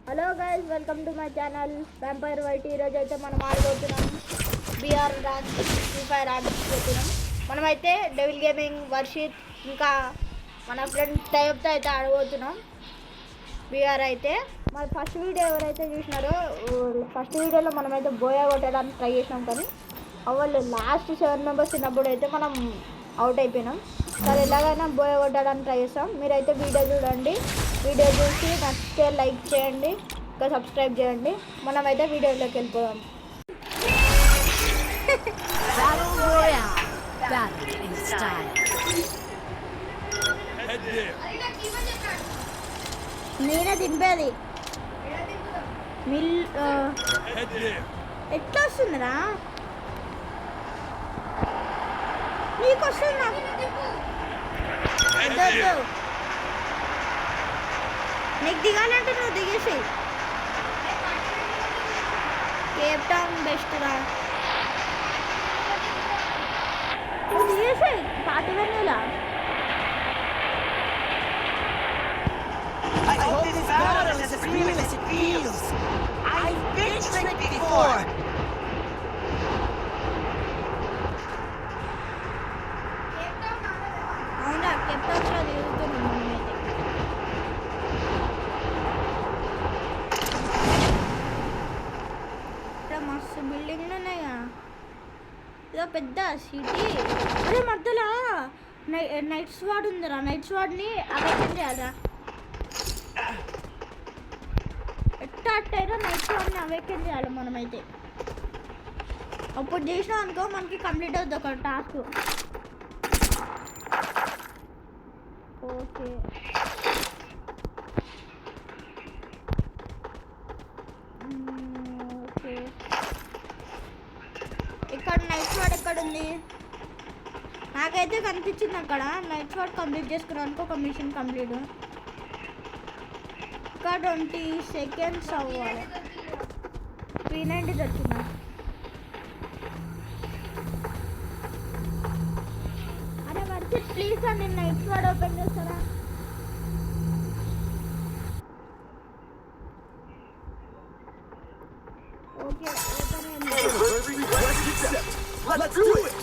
Hello guys, welcome to my channel vampire white. ఈరోజు అయితే మనం ఆడబోతున్నాం బీఆర్ ర్యాంక్ ఫ్రీ ఫైర్ ఆడబోతున్నాం. మనమైతే డెవిల్ గేమింగ్, వర్షిత్, ఇంకా మన ఫ్రెండ్ టైప్తో అయితే ఆడబోతున్నాం బీఆర్. అయితే మన ఫస్ట్ వీడియో ఎవరైతే చూసినారో ఫస్ట్ వీడియోలో మనమైతే బోయా కొట్టడానికి ట్రై చేసినాం, కానీ అవ్వలు లాస్ట్ 7 మెంబర్స్ ఉన్నప్పుడు అయితే మనం అవుట్ అయిపోయినాం. సరే, ఎలాగైనా బోయా కొట్టడానికి ట్రై చేస్తాం. మీరైతే వీడియో చూడండి, వీడియో చూసి నచ్చితే లైక్ చేయండి, ఇంకా సబ్స్క్రైబ్ చేయండి. మనమైతే వీడియోలోకి వెళ్ళిపోదాం. నేనే దింపేది ఎట్లా వస్తుందిరా? నీకు వస్తుంది, నాకు నీకు దిగాలంటే నువ్వు దిగేసి. కేప్ టౌన్ బెస్ట్ రా, నువ్వు దిగేసి పాటివన్నీలా. I hope this battle is as real as it feels. I've been tricked before. అవునా, కేప్ టౌన్లో దిగుతున్నాం మనమైతే. ఇక్కడ మస్తు బిల్డింగ్లు ఉన్నాయా, ఇదో పెద్ద సిటీ. అదే మధ్యలో నైట్ స్వాడ్ ఉందిరా, నైట్ స్వాడ్ని అవేకన్ చేయాలరా. ఎట్లా అట్టయినా నైట్ స్వాడ్ని అవేకన్ చేయాలి మనమైతే. అప్పుడు చేసినాం అనుకో, మనకి కంప్లీట్ అవుతుంది ఒక టాస్క్. Okay, okay. ఇక్కడ నైట్ స్వాడ్ ఎక్కడుంది? నాకైతే కనిపించింది అక్కడ. నైట్ స్వాడ్ కంప్లీట్ చేసుకున్నాను, ఒక మిషన్ కంప్లీట్. ఇంకా 20 సెకండ్స్ అవ్వాలి. P90 వచ్చిందా? అరే వర్షిత్, ప్లీజ్ అండి, నైట్ స్వాడ్ ఓపెన్ చేస్తారా? ఓకే, ఓపెన్ అయింది. Let's do it.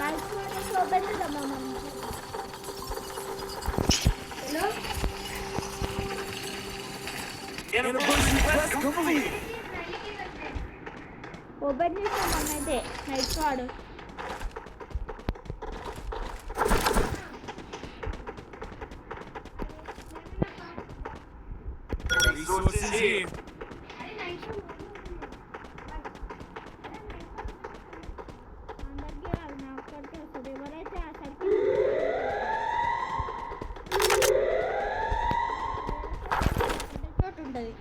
Knight squad open చేద్దామా మనం? Hello, Anniversary quest complete. Open చేసాం మనమైతే నైట్ స్వాడ్. Resources here. అందరికీ రాదు, నా ఒక్కడికే వస్తుంది. ఎవరైతే ఆ సర్కిల్ చోటు ఉంటుంది.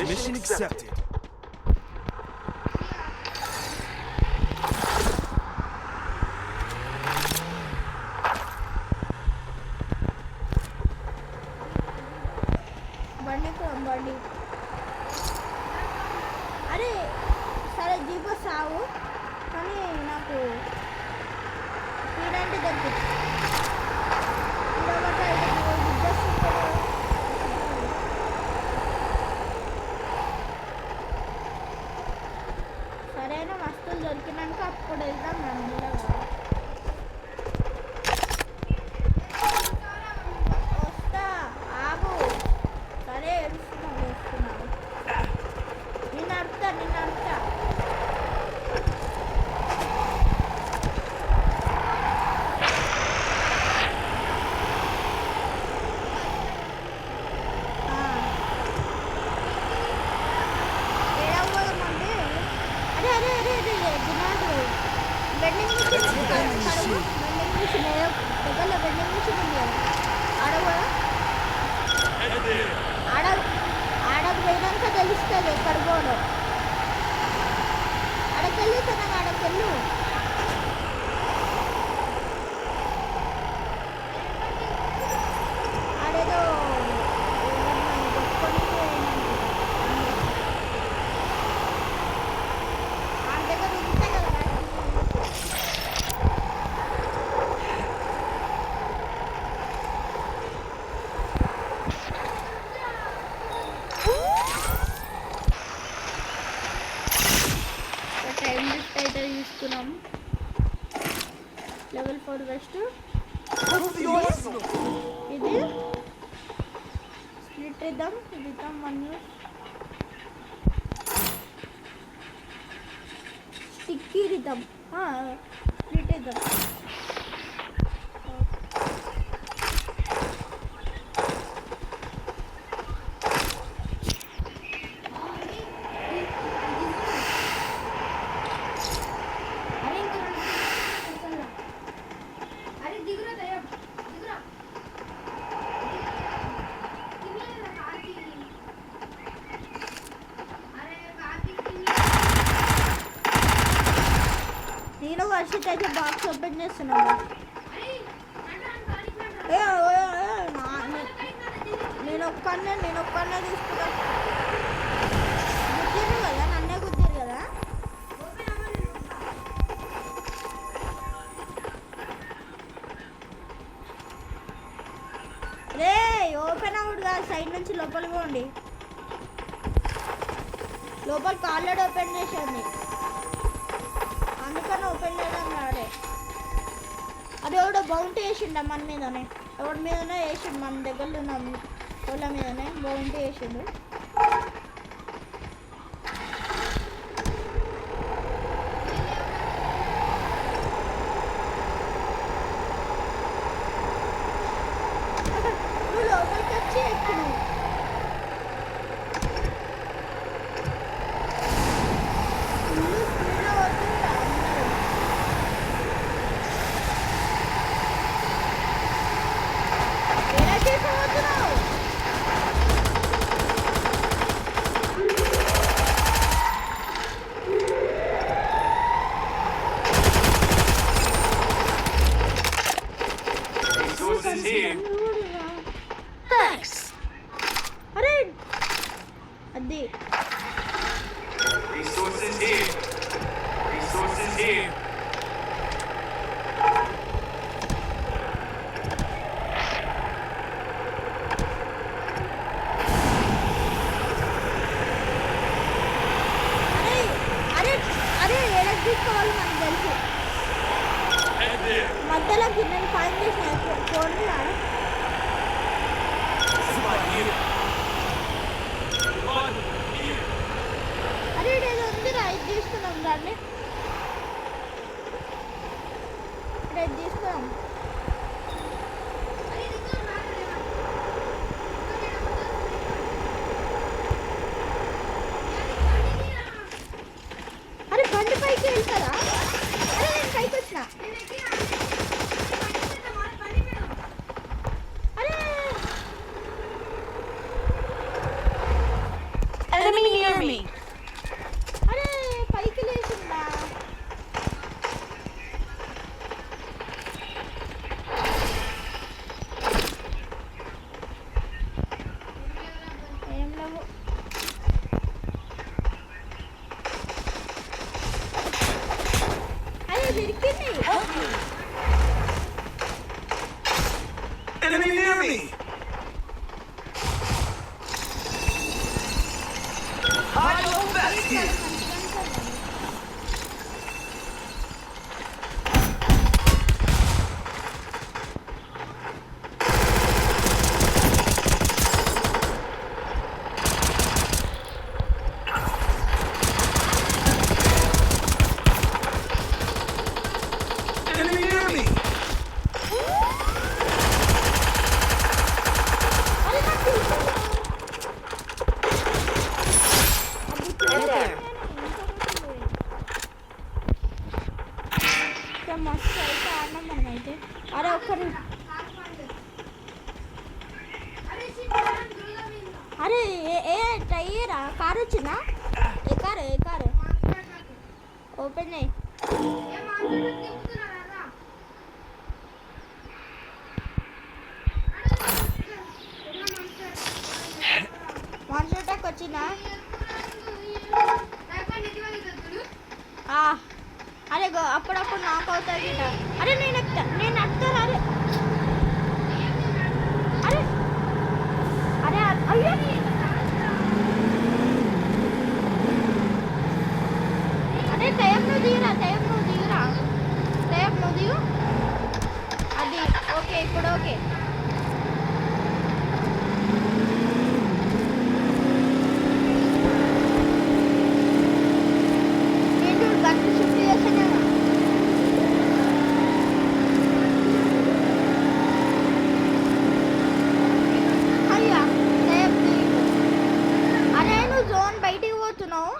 Mission accepted. బండి. అరే సరే, జీపో సావు, కానీ నాకు P90 దొరికింది. సరైన వస్తువులు దొరికినాక అప్పుడు వెళ్దాం మనం. వస్తా, ఆగు. సరే, వస్తున్నావు. నిన్ను అడుగుతా. దగ్గర వెండింగ్ మిషన్ ఉంది కదా, ఆడ కూడా ఆడకు పోయినాక తెలుస్తుంది ఎక్కడ పోవడం. ఆడకెళ్ళి తనకు ఆడకెళ్ళు. ఆడేదో కొట్టుకొని ఆడ దగ్గర ఉంటాయి కదా. టైం లిఫ్ట్ అయితే తీసుకున్నాం. లెవెల్ 4 వెస్ట్ ఇది స్ప్లిట్ ఇద్దాం. ఇది ఇద్దాం 1 న్యూస్ స్టిక్కీ ఇద్దాం. స్ప్లిట్ ఇద్దాం. నేను వర్షిత్ అయితే బాక్స్ ఓపెన్ చేస్తున్నాను. నేను ఒక్కనే తీసుకున్నాను. గుద్దిరు కదా, నన్నే గుద్దిరు కదా. రే ఓపెన్ అవుట్ కాదు, సైడ్ నుంచి లోపలికి పోండి. లోపలికి ఆల్రెడీ ఓపెన్ చేసేయండి, అందుకని ఓపెన్ చేయడం రాడే. అది ఎవడో బౌంటీ వేసిండ మన మీదనే, ఎవరి మీదనే వేసిండు, మన దగ్గర ఉన్న వాళ్ళ మీదనే బౌంటీ వేసిండు. నువ్వు లోపలికి వచ్చి ఎక్కిను. Resources here. Thanks. అరే అది Resources here. Resources here. అరే అరే ఎడకి తీసుకోవాలి మనకు తెలుసు. Head there. మధ్యలోకి నేను ఫైన్ చేసిన phone Somebody here. One here. అరే ఏదో ఉందిరా, ఇది తీసుకున్నాం. దాన్ని రేపు తీసుకున్నాం. అరే బండి పైకి వెళ్తారా? అరే నేను పైకి వచ్చిన. అరే Enemy near me. అరే పైకి లేచిందా? ఏం లేవు. అరే దొరికింది. Enemy near me. I know that's here. Enemy near me. అరే నాకు తెలిసింది. Head there. ఒక్కరి అరే ఏ టైరా కారు వచ్చిందా? ఏ కారు ఓపెన్ చేయి. మాన్సర్ అటాక్ వచ్చిందా? అరే అప్పుడప్పుడు నాకు అవుతుంది. అరే నేను ఎక్కుతాను. అరే అరే అయ్యో అరే టైం నువ్వు దిగురా అది ఓకే ఇప్పుడు ఓకే. నేను గంట షిఫ్ట్ చేసాను. అయ్యా టైం దిగు. అరే నువ్వు జోన్ బయటికి పోతున్నావు.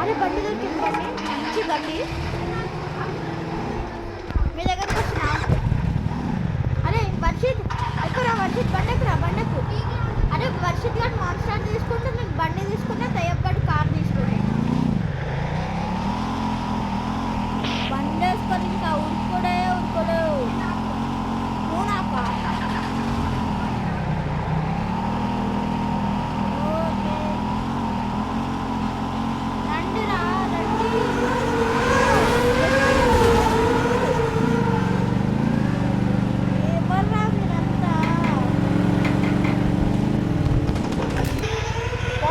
అరే బండి దొరికింది. మంచి బండి మీ దగ్గరకు వచ్చిన. అరే వర్షిత్ ఎక్కురా, బండెక్కు. అరే వర్షిత్ గారు మాన్స్టర్ తీసుకుంటే నేను బండి తీసుకున్నా, తయ్యబ్ గారు కార్ తీసుకుంటే బండి వేసుకొని ఇంకా ఉరుకోలేవు. నువ్వు నాకా ఓకే రండిరా రండి. ఎవర్రా మీరంతా?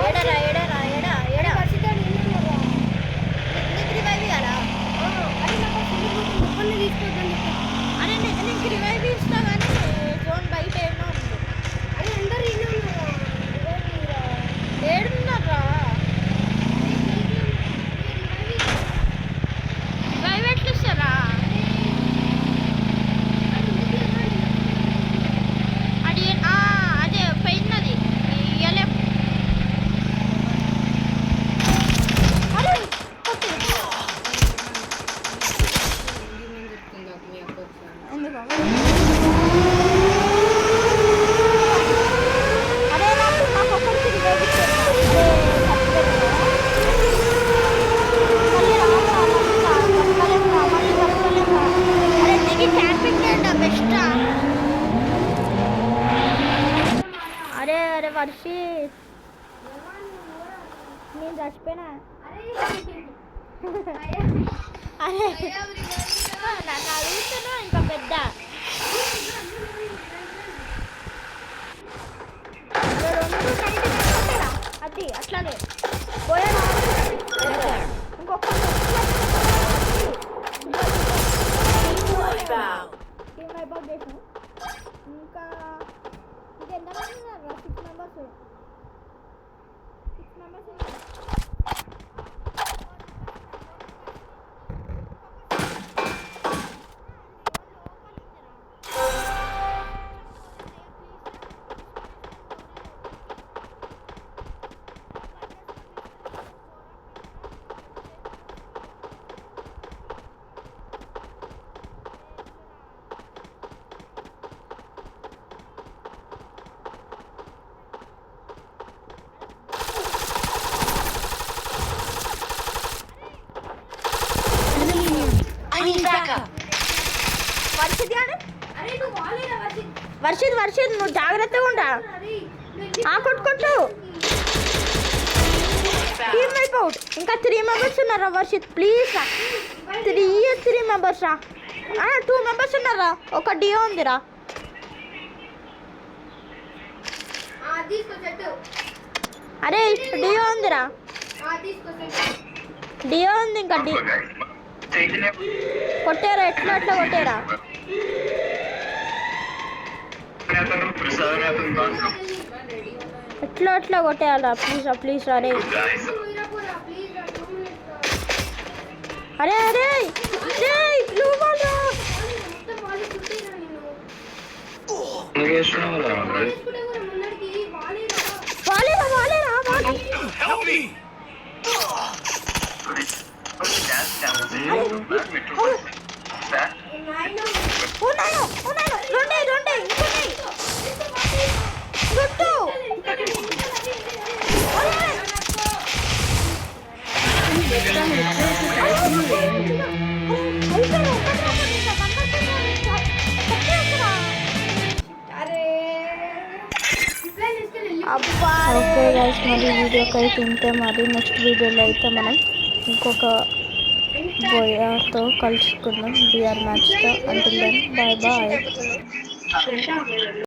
ఏడా నీకు రివైవ్ ఇవ్వాలా? అరే నీకు రివైవ్ ఇస్తా కానీ జోన్ బయట ఏమో ఏడున్నారా? రివైవ్ ఎట్లా ఇస్తారా? అది అదే పోయినది ఇయ్యలే. అరే ఎందుకు? అరే నాకు ఒక్కడికి రివైవ్ ఇచ్చారు. అరే దిగి క్యాంపింగ్ చేయండి బెస్టా. అరే వర్షిత్ నేను చచ్చిపోయినా. అరే నన్ను అడుగుతున్నా ఇంకా పెద్ద. అది అట్లానే పోయాను. ఇంకొక టీమ్ వైప్ అవుట్ చేసాం. ఇంకా ఎంతమంది ఉన్నారు? 6 మెంబర్స్. వర్షిత్ నువ్వు జాగ్రత్తగా ఉండా. కొట్టు. Team wipe out. ఇంకా 3 మెంబర్స్ ఉన్నారా వర్షిత్? ప్లీజ్ రా. 3 మెంబర్స్ రా. 2 మెంబర్స్ ఉన్నారా? ఒక డియో ఉందిరా. అరే డియో ఉందిరా. డియో ఉంది. ఇంకా కొట్టారా? ఎట్లా కొట్టారా? ఎట్లా ఎట్లా కొట్టేయాలా ప్లీజ్ అరే అరే అరే బ్లూ బాల్ వాలేరా Help me! రెండే గుట్టు ఓకే గైస్ మరి వీడియోకి అయితే ఇంతే మరి నెక్స్ట్ వీడియోలో అయితే మనం ఇంకొక బోయాతో కలుసుకుందాం బిఆర్ మ్యాచ్తో అంటిల్ దెన్ బాయ్